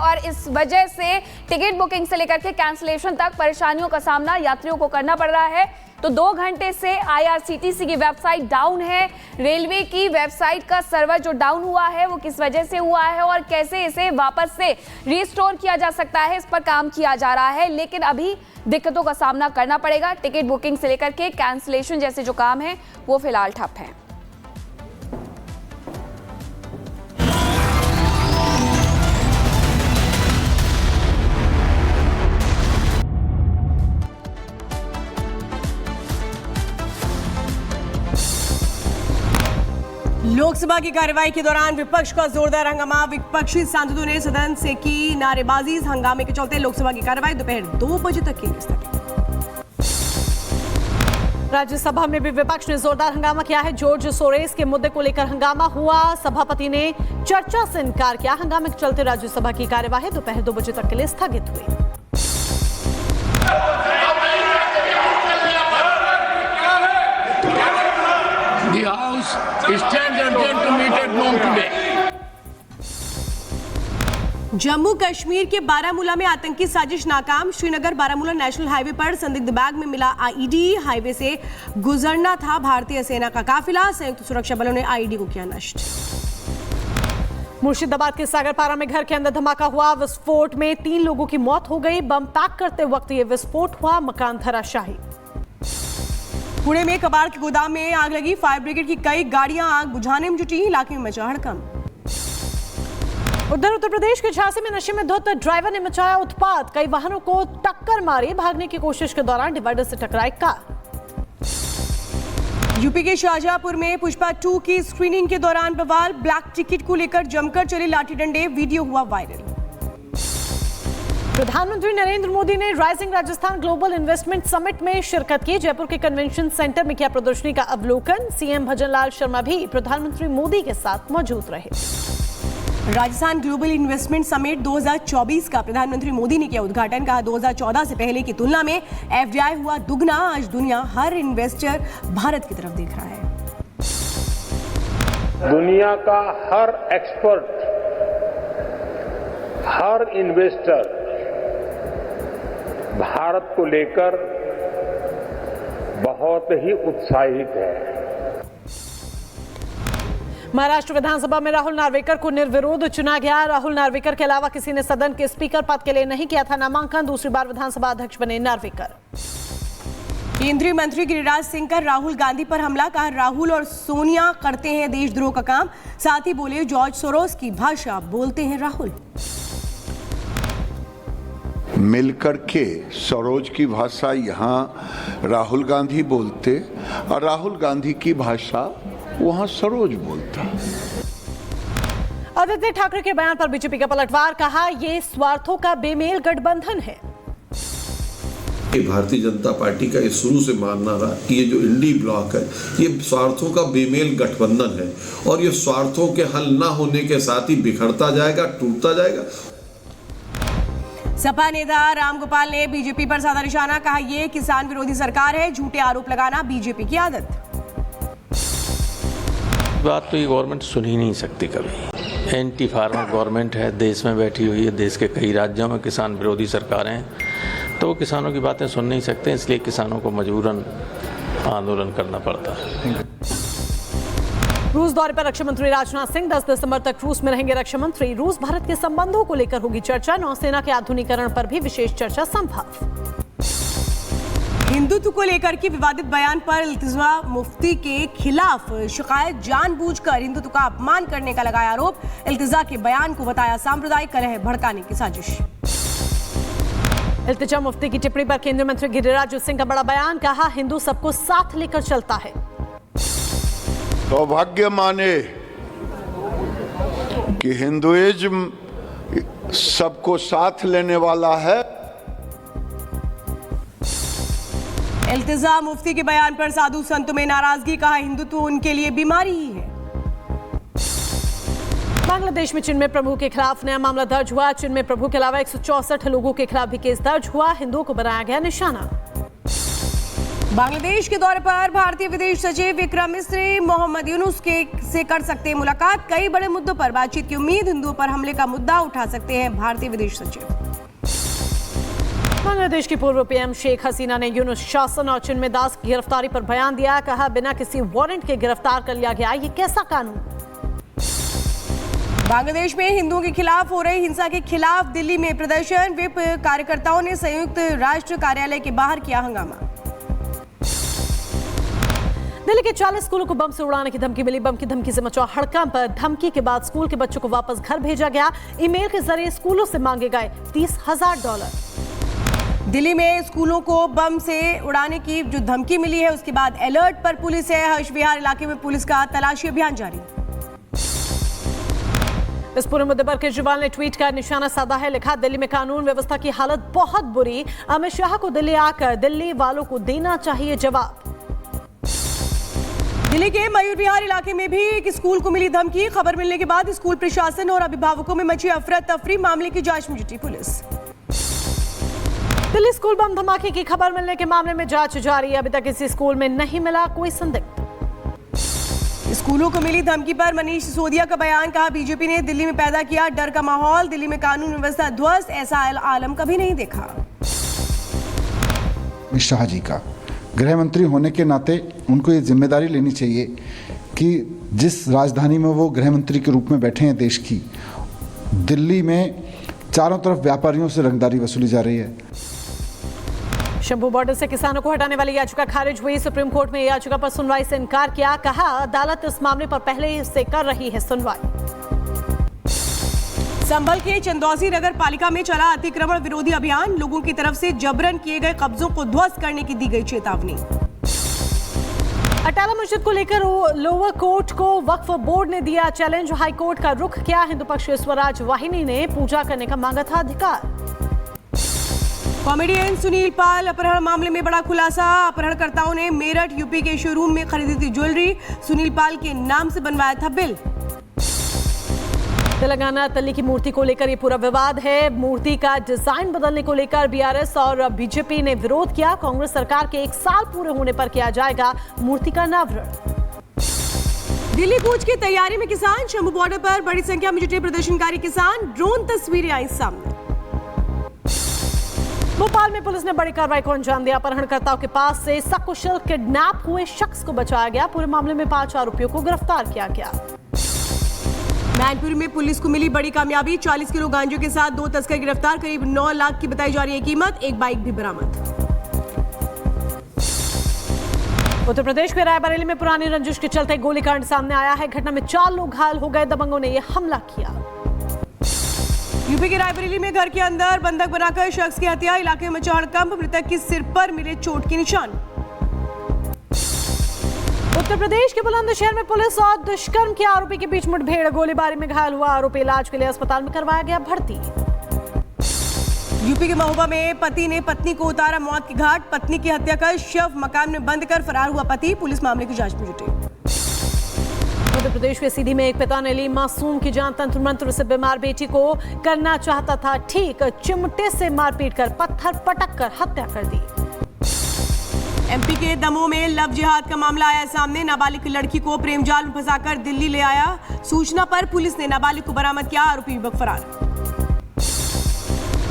और इस वजह से टिकट बुकिंग से लेकर के कैंसिलेशन तक परेशानियों का सामना यात्रियों को करना पड़ रहा है। तो 2 घंटे से IRCTC की वेबसाइट डाउन है। रेलवे की वेबसाइट का सर्वर जो डाउन हुआ है वो किस वजह से हुआ है और कैसे इसे वापस से रिस्टोर किया जा सकता है, इस पर काम किया जा रहा है। लेकिन अभी दिक्कतों का सामना करना पड़ेगा। टिकट बुकिंग से लेकर के कैंसिलेशन जैसे जो काम है वो फिलहाल ठप है। लोकसभा की कार्यवाही के दौरान विपक्ष का जोरदार हंगामा। विपक्षी सांसदों ने सदन से की नारेबाजी। हंगामे के चलते लोकसभा की कार्यवाही दोपहर 2 बजे तक के लिए स्थगित। राज्यसभा में भी विपक्ष ने जोरदार हंगामा किया है। जॉर्ज सोरेस के मुद्दे को लेकर हंगामा हुआ। सभापति ने चर्चा से इनकार किया। हंगामे के चलते राज्यसभा की कार्यवाही दोपहर 2 बजे तक के लिए स्थगित हुई। The House stands adjourned to meet at noon today. Jammu Kashmir के बारामूला में आतंकी साजिश नाकाम। श्रीनगर बारामूला नेशनल हाईवे पर संदिग्ध बैग में मिला आईईडी। हाईवे से गुजरना था भारतीय सेना का काफिला। संयुक्त सुरक्षा बलों ने आईईडी को किया नष्ट। मुर्शिदाबाद के सागरपारा में घर के अंदर धमाका हुआ। विस्फोट में 3 लोगों की मौत हो गई। बम पैक करते वक्त यह विस्फोट हुआ। मकान धराशायी। पुणे में कबाड़ के गोदाम में आग लगी। फायर ब्रिगेड की कई गाड़ियां आग बुझाने में जुटी। इलाके में मचा हड़कंप। उधर उत्तर प्रदेश के झांसी में नशे में धुत ड्राइवर ने मचाया उत्पात। कई वाहनों को टक्कर मारी। भागने की कोशिश के दौरान डिवाइडर से टकराई कार। यूपी के शाहजहांपुर में पुष्पा 2 की स्क्रीनिंग के दौरान बवाल। ब्लैक टिकट को लेकर जमकर चले लाठी डंडे। वीडियो हुआ वायरल। प्रधानमंत्री नरेंद्र मोदी ने rising Rajasthan global investment summit में शिरकत की। जयपुर के कन्वेंशन सेंटर में किया प्रदर्शनी का अवलोकन। सीएम भजनलाल शर्मा भी प्रधानमंत्री मोदी के साथ मौजूद रहे। राजस्थान ग्लोबल इन्वेस्टमेंट समिट 2024 का प्रधानमंत्री मोदी ने किया उद्घाटन। कहा 2014 से पहले की तुलना में FDI हुआ दुगना। आज दुनिया हर इन्वेस्टर भारत की तरफ देख रहा है। दुनिया का हर एक्सपर्ट, हर इन्वेस्टर भारत को लेकर बहुत ही उत्साहित है। महाराष्ट्र विधानसभा में राहुल नार्वेकर को निर्विरोध चुना गया। राहुल नार्वेकर के अलावा किसी ने सदन के स्पीकर पद के लिए नहीं किया था नामांकन। दूसरी बार विधानसभा अध्यक्ष बने नार्वेकर। केंद्रीय मंत्री गिरिराज सिंह का राहुल गांधी पर हमला। कहा राहुल और सोनिया करते हैं देशद्रोह का काम। साथ ही बोले जॉर्ज सोरोस की भाषा बोलते हैं राहुल। मिलकर के सरोज की भाषा यहाँ राहुल गांधी बोलते और राहुल गांधी की भाषा वहाँ सरोज बोलता। आदित्य ठाकरे के बयान पर बीजेपी का पलटवार। कहा ये स्वार्थों का बेमेल गठबंधन है। भारतीय जनता पार्टी का ये शुरू से मानना था कि ये जो इंडी ब्लॉक है ये स्वार्थों का बेमेल गठबंधन है और ये स्वार्थों के हल न होने के साथ ही बिखरता जाएगा, टूटता जाएगा। सपा नेता रामगोपाल ने बीजेपी पर साधा निशाना। कहा यह किसान विरोधी सरकार है। झूठे आरोप लगाना बीजेपी की आदत। बात तो ये गवर्नमेंट सुन ही नहीं सकती कभी। एंटी फार्मर गवर्नमेंट है, देश में बैठी हुई है। देश के कई राज्यों में किसान विरोधी सरकारें हैं, तो वो किसानों की बातें सुन नहीं सकते। इसलिए किसानों को मजबूरन आंदोलन करना पड़ता है। रूस दौरे पर रक्षा मंत्री राजनाथ सिंह 10 दिसंबर तक रूस में रहेंगे। रक्षा मंत्री रूस भारत के संबंधों को लेकर होगी चर्चा। नौसेना के आधुनिकीकरण पर भी विशेष चर्चा संभव। हिंदुत्व को लेकर के विवादित बयान पर इल्तिजा मुफ्ती के खिलाफ शिकायत। जानबूझकर हिंदुत्व का अपमान करने का लगाया आरोप। इल्तिजा के बयान को बताया सांप्रदायिक कलह भड़काने की साजिश। इल्तिजा मुफ्ती की टिप्पणी पर केंद्रीय मंत्री गिरिराज सिंह का बड़ा बयान। कहा हिंदू सबको साथ लेकर चलता है। सौभाग्य माने कि हिंदुइज्म सबको साथ लेने वाला है। इल्तिजा मुफ्ती के बयान पर साधु संतों में नाराजगी। कहा हिंदुत्व उनके लिए बीमारी ही है। बांग्लादेश में चिन्मय प्रभु के खिलाफ नया मामला दर्ज हुआ। चिन्मय प्रभु के अलावा 164 लोगों के खिलाफ भी केस दर्ज हुआ। हिंदुओं को बनाया गया निशाना। बांग्लादेश के दौरे पर भारतीय विदेश सचिव विक्रम मिस्री मोहम्मद यूनुस से कर सकते हैं मुलाकात। कई बड़े मुद्दों पर बातचीत की उम्मीद। हिंदुओं पर हमले का मुद्दा उठा सकते हैं भारतीय विदेश सचिव। बांग्लादेश की पूर्व पीएम शेख हसीना ने यूनुस शासन और चिन्मय दास की गिरफ्तारी पर बयान दिया। कहा, बिना किसी वारंट के गिरफ्तार कर लिया गया, ये कैसा कानून। बांग्लादेश में हिंदुओं के खिलाफ हो रही हिंसा के खिलाफ दिल्ली में प्रदर्शन। विप कार्यकर्ताओं ने संयुक्त राष्ट्र कार्यालय के बाहर किया हंगामा। दिल्ली के 40 स्कूलों को बम से उड़ाने की धमकी मिली। बम की धमकी से मचा हड़कंप। धमकी के बाद स्कूल के बच्चों को वापस घर भेजा गया। ईमेल के जरिए स्कूलों से मांगे गए $30,000। दिल्ली में स्कूलों को बम से उड़ाने की जो धमकी मिली है, उसके बाद अलर्ट पर पुलिस है। हर्ष विहार इलाके में पुलिस का तलाशी अभियान जारी। इस पूरे मुद्दे पर केजरीवाल ने ट्वीट कर निशाना साधा है। लिखा, दिल्ली में कानून व्यवस्था की हालत बहुत बुरी। अमित शाह को दिल्ली आकर दिल्ली वालों को देना चाहिए जवाब। दिल्ली के मयूर विहार इलाके में भी एक स्कूल को मिली धमकी। खबर मिलने के बाद स्कूल प्रशासन और अभिभावकों में मची अफरा तफरी। मामले की जांच में जुटी पुलिस। दिल्ली स्कूल बम धमाके की खबर मिलने के मामले में जांच जारी है। अभी तक किसी स्कूल में नहीं मिला कोई संदिग्ध। स्कूलों को मिली धमकी पर मनीष सिसोदिया का बयान। कहा, बीजेपी ने दिल्ली में पैदा किया डर का माहौल। दिल्ली में कानून व्यवस्था ध्वस्त, ऐसा आलम कभी नहीं देखा। अमित शाह जी का गृह मंत्री होने के नाते उनको ये जिम्मेदारी लेनी चाहिए कि जिस राजधानी में वो गृह मंत्री के रूप में बैठे हैं देश की, दिल्ली में चारों तरफ व्यापारियों से रंगदारी वसूली जा रही है। शंभू बॉर्डर से किसानों को हटाने वाली याचिका खारिज हुई। सुप्रीम कोर्ट में याचिका पर सुनवाई से इनकार किया। कहा, अदालत इस मामले पर पहले से कर रही है सुनवाई। संभल के चंदौसी नगर पालिका में चला अतिक्रमण विरोधी अभियान। लोगों की तरफ से जबरन किए गए कब्जों को ध्वस्त करने की दी गई चेतावनी। अटाला मस्जिद को लेकर लोअर कोर्ट को वक्फ बोर्ड ने दिया चैलेंज। हाई कोर्ट का रुख किया। हिंदू पक्ष स्वराज वाहिनी ने पूजा करने का मांगा था अधिकार। कॉमेडियन सुनील पाल अपहरण मामले में बड़ा खुलासा। अपहरणकर्ताओं ने मेरठ यूपी के शोरूम में खरीदी थी ज्वेलरी। सुनील पाल के नाम से बनवाया था बिल। तेलंगाना तल्ली की मूर्ति को लेकर ये पूरा विवाद है। मूर्ति का डिजाइन बदलने को लेकर बीआरएस और बीजेपी ने विरोध किया। कांग्रेस सरकार के 1 साल पूरे होने पर किया जाएगा मूर्ति का अनावरण। दिल्ली कूच की तैयारी में किसान। शंभू बॉर्डर पर बड़ी संख्या में जुटे प्रदर्शनकारी किसान। ड्रोन तस्वीरें आई सामने। भोपाल में पुलिस ने बड़ी कार्रवाई को अंजाम दिया। अपहरणकर्ताओं के पास से सकुशल किडनैप हुए शख्स को बचाया गया। पूरे मामले में 5 आरोपियों को गिरफ्तार किया गया। मैनपुरी में पुलिस को मिली बड़ी कामयाबी। 40 किलो गांजे के साथ 2 तस्कर गिरफ्तार। करीब 9 लाख की बताई जा रही है कीमत। एक बाइक भी बरामद। उत्तर प्रदेश के रायबरेली में पुरानी रंजिश के चलते गोलीकांड सामने आया है। घटना में 4 लोग घायल हो गए। दबंगों ने यह हमला किया। यूपी के रायबरेली में घर के अंदर बंधक बनाकर शख्स की हत्या। इलाके में मचा हड़कंप। मृतक की सिर पर मिले चोट के निशान। उत्तर प्रदेश के बुलंदशहर में पुलिस और दुष्कर्म के आरोपी के बीच मुठभेड़। गोलीबारी में घायल हुआ आरोपी इलाज के लिए अस्पताल में करवाया गया भर्ती। यूपी के महोबा में पति ने पत्नी को उतारा मौत के घाट। पत्नी की हत्या कर शव मकान में बंद कर फरार हुआ पति। पुलिस मामले की जांच में जुटी। मध्य प्रदेश के सीधी में एक पिता ने ली मासूम की जान। तंत्र मंत्र से बीमार बेटी को करना चाहता था ठीक। चिमटे से मारपीट कर पत्थर पटक कर हत्या कर दी। एमपी के दमोह में लव जिहाद का मामला आया सामने। नाबालिग लड़की को प्रेम जाल में फंसाकर दिल्ली ले आया। सूचना पर पुलिस ने नाबालिग को बरामद किया। आरोपी युवक फरार।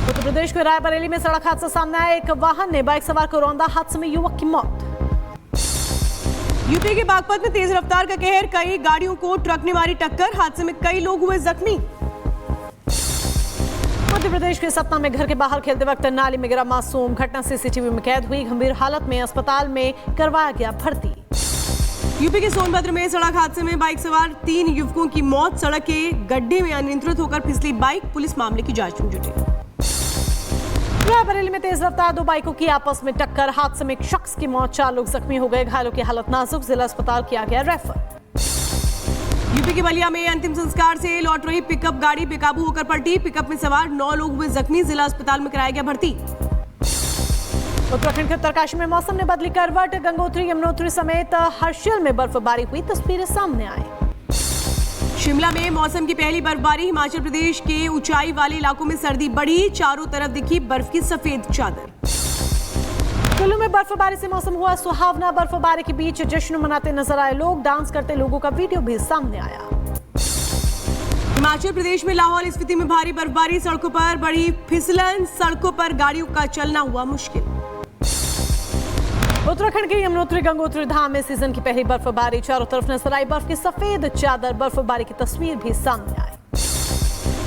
उत्तर प्रदेश के रायबरेली में सड़क हादसा सामने आया। एक वाहन ने बाइक सवार को रौंदा। हादसे में युवक की मौत। यूपी के बागपत में तेज रफ्तार का कहर। कई गाड़ियों को ट्रक ने मारी टक्कर। हादसे में कई लोग हुए जख्मी। मध्य प्रदेश के सतना में घर के बाहर खेलते वक्त नाली में गिरा मासूम। घटना सीसीटीवी में कैद हुई। गंभीर हालत में अस्पताल में करवाया गया भर्ती। यूपी के सोनभद्र में सड़क हादसे में बाइक सवार 3 युवकों की मौत। सड़क के गड्ढे में अनियंत्रित होकर फिसली बाइक। पुलिस मामले की जांच में जुटी। रायबरेली में तेज रफ्तार 2 बाइकों की आपस में टक्कर। हादसे में एक शख्स की मौत। 4 लोग जख्मी हो गए। घायलों की हालत नाजुक। जिला अस्पताल किया गया रेफर। यूपी के बलिया में अंतिम संस्कार से लौट रही पिकअप गाड़ी बेकाबू होकर पलटी। पिकअप में सवार 9 लोग हुए जख्मी। जिला अस्पताल में कराया गया भर्ती। उत्तराखंड के उत्तरकाशी में मौसम ने बदली करवट। गंगोत्री यमुनोत्री समेत हर्षिल में बर्फबारी हुई। तस्वीरें सामने आई। शिमला में मौसम की पहली बर्फबारी। हिमाचल प्रदेश के ऊंचाई वाले इलाकों में सर्दी बढ़ी। चारों तरफ दिखी बर्फ की सफेद चादर। कुल्लू में बर्फबारी से मौसम हुआ सुहावना। बर्फबारी के बीच जश्न मनाते नजर आए लोग। डांस करते लोगों का वीडियो भी सामने आया। हिमाचल प्रदेश में लाहौल स्पीति में भारी बर्फबारी, सड़कों पर बड़ी फिसलन, सड़कों पर गाड़ियों का चलना हुआ मुश्किल। उत्तराखंड के यमुनोत्री गंगोत्री धाम में सीजन की पहली बर्फबारी, चारों तरफ नजर आई बर्फ की सफेद चादर। बर्फबारी की तस्वीर भी सामने आई।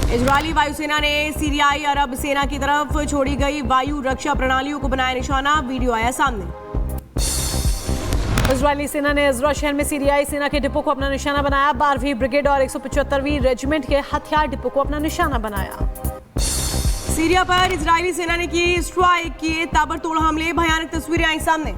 इजरायली वायुसेना ने सीरियाई अरब सेना की तरफ छोड़ी गई वायु रक्षा प्रणालियों को बनाया निशाना। वीडियो आया सामने। इजरायली सेना ने इजरा शहर में सीरियाई सेना के डिपो को अपना निशाना बनाया। 12वीं ब्रिगेड और 175वीं रेजिमेंट के हथियार डिपो को अपना निशाना बनाया। सीरिया पर इजरायली सेना ने की स्ट्राइक, किए ताबड़तोड़ हमले। भयानक तस्वीरें आई सामने।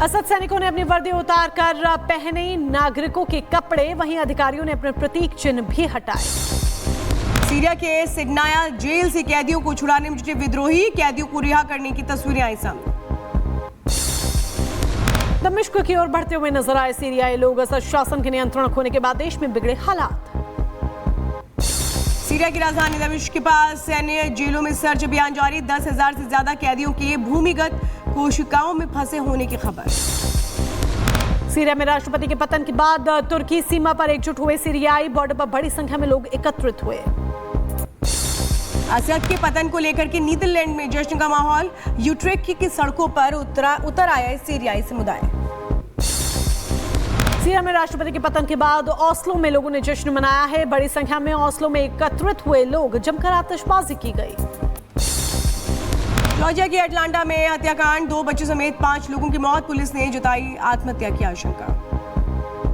असद सैनिकों ने अपनी वर्दी उतार कर पहने नागरिकों के कपड़े, वहीं अधिकारियों ने अपने प्रतीक चिन्ह भी हटाए। सीरिया के सिग्नाया जेल से कैदियों को छुड़ाने में जुटे विद्रोही, कैदियों को रिहा करने की तस्वीरें आई सामने। दमिश्क की ओर बढ़ते हुए नजर आए सीरियाई लोग। असद शासन के नियंत्रण खोने के बाद देश में बिगड़े हालात। सीरिया की राजधानी दमिश्क के पास सैन्य जेलों में सर्च अभियान जारी। 10,000 से ज्यादा कैदियों के भूमिगत कोशिकाओं में फंसे होने की खबर। सीरिया में राष्ट्रपति के पतन के बाद तुर्की सीमा पर एकजुट हुए सीरियाई। बॉर्डर पर बड़ी संख्या में लोग एकत्रित हुए। असद के पतन को लेकर के नीदरलैंड में जश्न का माहौल। यूट्रेक की सड़कों पर उतर आया सीरियाई समुदाय। सीरिया में राष्ट्रपति के पतन के बाद ओस्लो में लोगों ने जश्न मनाया है। बड़ी संख्या में ओस्लो में एकत्रित हुए लोग, जमकर आतिशबाजी की गई। जॉर्जिया के अटलांटा में हत्याकांड, 2 बच्चों समेत 5 लोगों की मौत। पुलिस ने जताई आत्महत्या की आशंका।